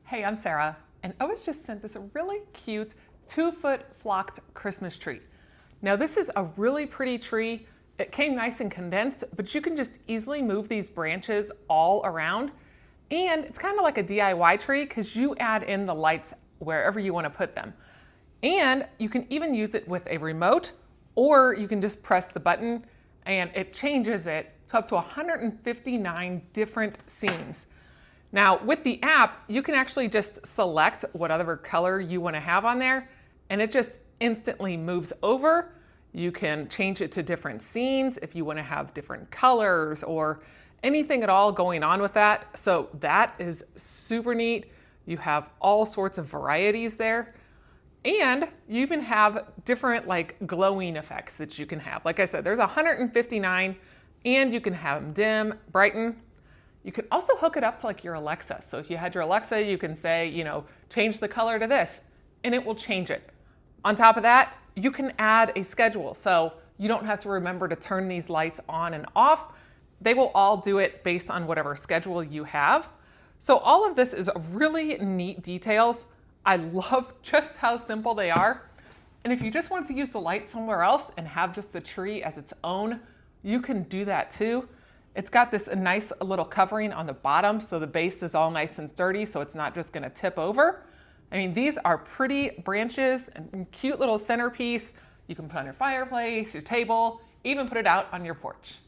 Hey, I'm Sarah, and I was just sent this really cute 2-foot flocked Christmas tree. Now this is a really pretty tree. It came nice and condensed, but you can just easily move these branches all around. And it's kind of like a DIY tree because you add in the lights wherever you want to put them. And you can even use it with a remote, or you can just press the button and it changes it to up to 159 different scenes. Now with the app, you can actually just select whatever color you want to have on there, and it just instantly moves over. You can change it to different scenes if you want to have different colors or anything at all going on with that. So that is super neat. You have all sorts of varieties there. And you even have different like glowing effects that you can have. Like I said, there's 159, and you can have them dim, brighten. You can also hook it up to like your Alexa. So if you had your Alexa, you can say, change the color to this, and it will change it. On top of that, you can add a schedule. So you don't have to remember to turn these lights on and off. They will all do it based on whatever schedule you have. So all of this is really neat details. I love just how simple they are. And if you just want to use the light somewhere else and have just the tree as its own, you can do that too. It's got this nice little covering on the bottom, so the base is all nice and sturdy, so it's not just gonna tip over. I mean, these are pretty branches and cute little centerpiece. You can put on your fireplace, your table, even put it out on your porch.